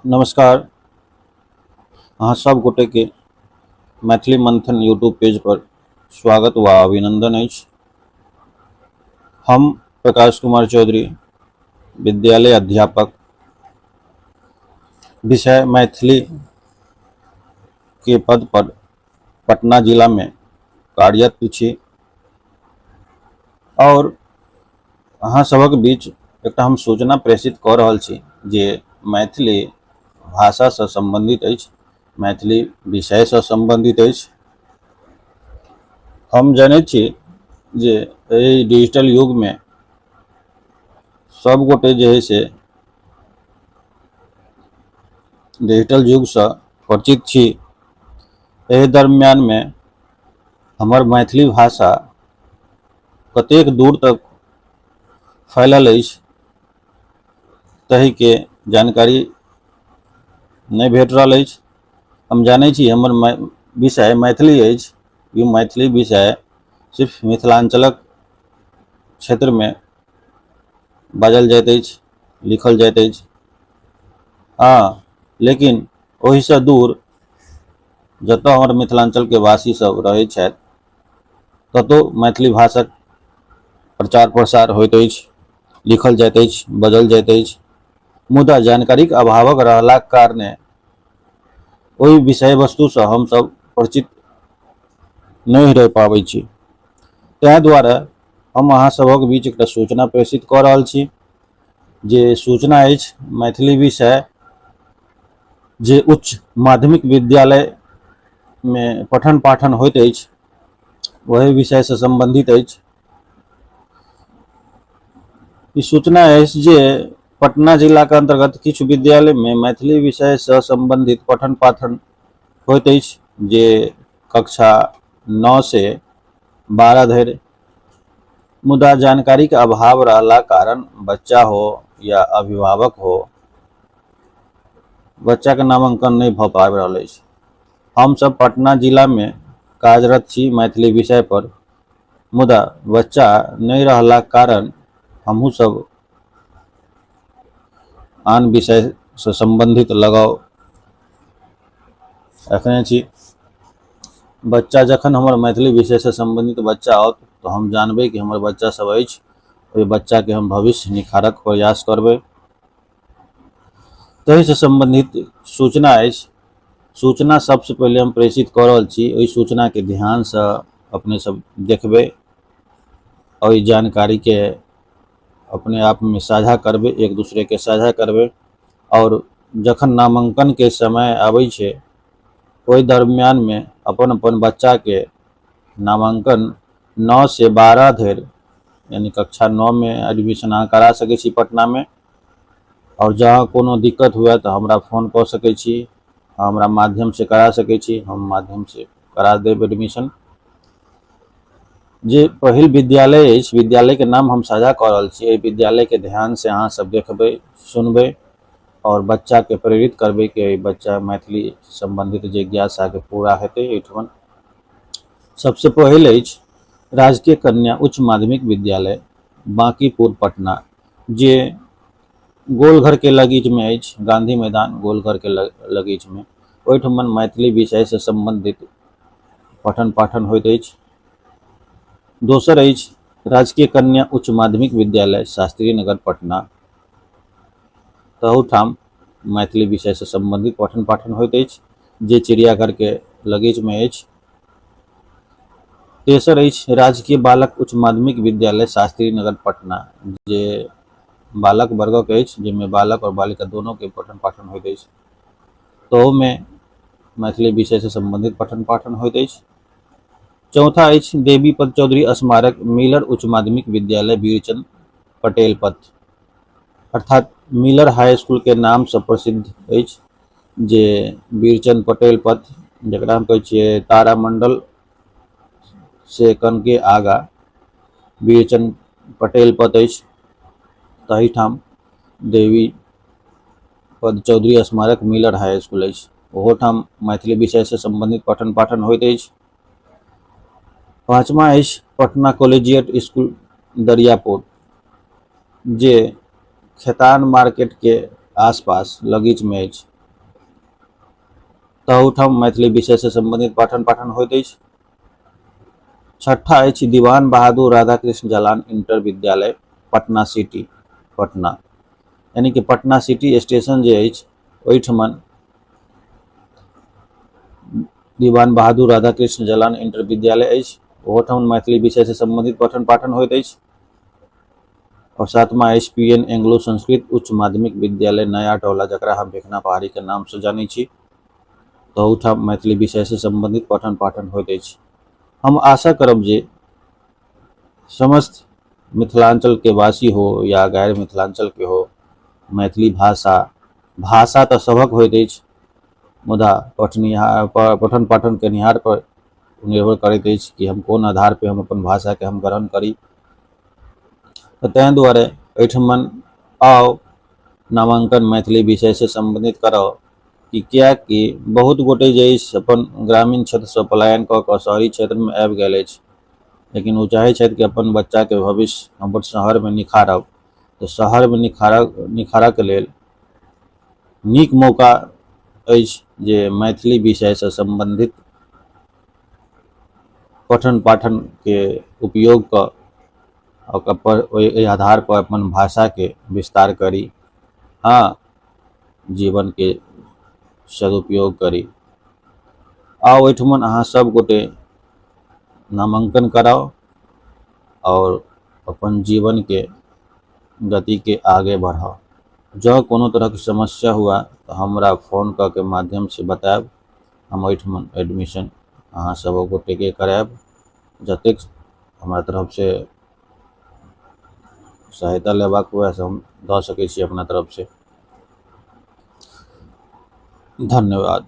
नमस्कार। अहाँ सब गोटे के मैथिली मंथन यूट्यूब पेज पर स्वागत व अभिनंदन अछि। हम प्रकाश कुमार चौधरी, विद्यालय अध्यापक, विषय मैथिली के पद पर पटना जिला में कार्यरत छी और अहाँ सबक बीच एक हम सूचना प्रेषित कऽ रहल छी जे मैथिली भाषा से संबंधित अछि, मैथिली विषय से संबंधित अछि। हम जानै छी जे एहि डिजिटल युग में सब गोटे जे है से डिजिटल युग से परिचित छी। एहि दरमियान में हमर मैथिली भाषा कतेक दूर तक फैलल अछि तहि के जानकारी नहीं भेट रहल अछि। हम जानै छी हमर विषय मैथिली अछि। ये मैथिली विषय सिर्फ मिथिलांचलक क्षेत्र में बाजल जाइत अछि, लिखल जाइत अछि। हाँ, लेकिन ओहि से दूर जतऽ हमर मिथिलांचल के वासी सब रहै छथि ततौ मैथिली भाषाक प्रचार प्रसार होइत अछि, लिखल जाइत अछि, बजल जाइत अछि। मुदा जानकारीक अभावक रहलाक कारणे ओहि विषय वस्तु से हम सब परिचित नहीं रह पाबै छी। तै दुआरे हम अहाँ सबक बीच एक सूचना प्रेषित कऽ रहल छी जे सूचना अछि मैथिली विषय जे उच्च माध्यमिक विद्यालय में पठन पाठन होइत अछि वही विषय से संबंधित अछि। ई सूचना अछि जे पटना जिला के अंतर्गत किछु विद्यालय में मैथिली विषय से संबंधित पठन पाठन होइत अछि जे कक्षा 9 से 12 धरि। मुदा जानकारी के अभाव रहला कारण बच्चा हो या अभिभावक हो, बच्चा के नामांकन नहीं भऽ पाबि रहल अछि। हम सब पटना जिला में कार्यरत छी मैथिली विषय पर, मुदा बच्चा नहीं रहला कारण हमहू सब आन विषय से संबंधित लगाव रखने छी। बच्चा जखन हमर मैथिली विषय से संबंधित बच्चा आओत तो हम जानबे कि हमर बच्चा सब अछि, ओहि बच्चा के हम भविष्य निखारक प्रयास करबै। तहि से संबंधित सूचना अछि। सूचना सबसे पहले हम प्रेषित कऽ रहल छी, ओहि सूचना के ध्यान से अपने सब देखबै और जानकारी के अपने आप में साझा करबै, एक दूसरे के साझा करबै। और जखन नामांकन के समय आबै छै ओहि दरमियान में अपन अपन बच्चा के नामांकन 9 से 12 धरि यानी कक्षा 9 में एडमिशन अहाँ करा सकै छी पटना में। और जहाँ कोनो दिक्कत हुए तो हमरा फोन कऽ सकै छी, हमरा माध्यम से करा सकै छी, हम माध्यम से करा देब एडमिशन। जे पहिल विद्यालय अछि, विद्यालय के नाम हम साझा कऽ रहल छी, एहि विद्यालय के ध्यान से अहाँ सब देखबै, सुनबै और बच्चा के प्रेरित करबै कि बच्चा मैथिली संबंधित जिज्ञासा के पूरा हेतै। एहिठमन सबसे पहिल अछि राजकीय कन्या उच्च माध्यमिक विद्यालय बांकीपुर पटना, जे गोलघर के लगीच में अछि, गांधी मैदान गोलघर के लगीच में। ओहिठमन मैथिली विषय से संबंधित पठन पाठन होइत अछि। दोसर अछि राजकीय कन्या उच्च माध्यमिक विद्यालय शास्त्री नगर पटना, तहूठाम मैथिली विषय से संबंधित पठन पाठन होइत अछि, जे चिड़ियाघर के लगीच में अछि। तेसर अछि राजकीय बालक उच्च माध्यमिक विद्यालय शास्त्री नगर पटना, जे बालक वर्गक अछि, जिसमें बालक और बालिका दोनों के पठन पाठन होइत अछि। तो में मैथिली विषय से संबंधित पठन पाठन होइत अछि। चौथा अछि देवी पद चौधरी स्मारक मिलर उच्च माध्यमिक विद्यालय बीरचंद पटेल पथ, अर्थात मिलर हाई स्कूल के नाम से प्रसिद्ध अछि, जे बीरचंद पटेल पथ जकरा हम कहै छियै तारामंडल से कनके आगा बीरचंद पटेल पथ अछि। तहीठाम देवी पद चौधरी स्मारक मिलर हाई स्कूल अछि, ओहोठाम मैथिली विषय से संबंधित पठन पाठन होइत अछि। पाँचवा अछि पटना कॉलेजिएट स्कूल दरियापुर, जे खेतान मार्केट के आसपास लगीच में अछि। तहु ठाम मैथिली विषय से संबंधित पठन पाठन होइत अछि। छठा अछि दीवान बहादुर राधाकृष्ण जलान इंटर विद्यालय पटना सिटी पटना, यानी कि पटना सिटी स्टेशन जे अछि ओहिठमन दीवान बहादुर राधाकृष्ण जलान इंटर विद्यालय अछि, ओहोठाम मैथिली विषय से संबंधित पठन पाठन होइत अछि। और सातवां HPN एंग्लो संस्कृत उच्च माध्यमिक विद्यालय नया टोला, जकरा हम भिखना पहाड़ी के नाम से जानी छी, तो ओहिठाम मैथिली विषय से संबंधित पठन पाठन होइत अछि। हम आशा करब जे समस्त मिथिलांचल के वासी हो या गैर मिथिलांचल के हो, मैथिली भाषा तो सबक होइत अछि, मुदा पठन पाठन केनिहार पर निर्भर करैत अछि कि हम कोन आधार पर हम अपन भाषा के हम ग्रहण करी। तो ताहि दुआरे एहिठमन आउ नामांकन मैथिली विषय से संबंधित कराओ कि कियाकि बहुत गोटे जे अछि अपन ग्रामीण क्षेत्र से पलायन कऽ कऽ शहरी क्षेत्र में आबि गेल अछि, लेकिन वो चाहै छथि कि अपन बच्चा के भविष्य हम शहर में निखारब। तो शहर में निखारक के लेल नीक मौका अछि जे मैथिली विषय से संबंधित पठन पाठन के उपयोग कऽ ओहि आधार पर अपन भाषा के विस्तार करी, हाँ जीवन के सदुपयोग करी। आओ ओहिठमन अहाँ सब गोटे नामांकन कराओ और अपन जीवन के गति के आगे बढ़ाओ। जँ कोनो तरह की समस्या हुआ तो हमरा फोन क के माध्यम से बताएब, हम ओहिठमन एडमिशन अहाँ सब गोटे के कराएब। जतेक हमरा तरफ से सहायता लेबाक हुए से हम दऽ सकै छी अपना तरफ से। धन्यवाद।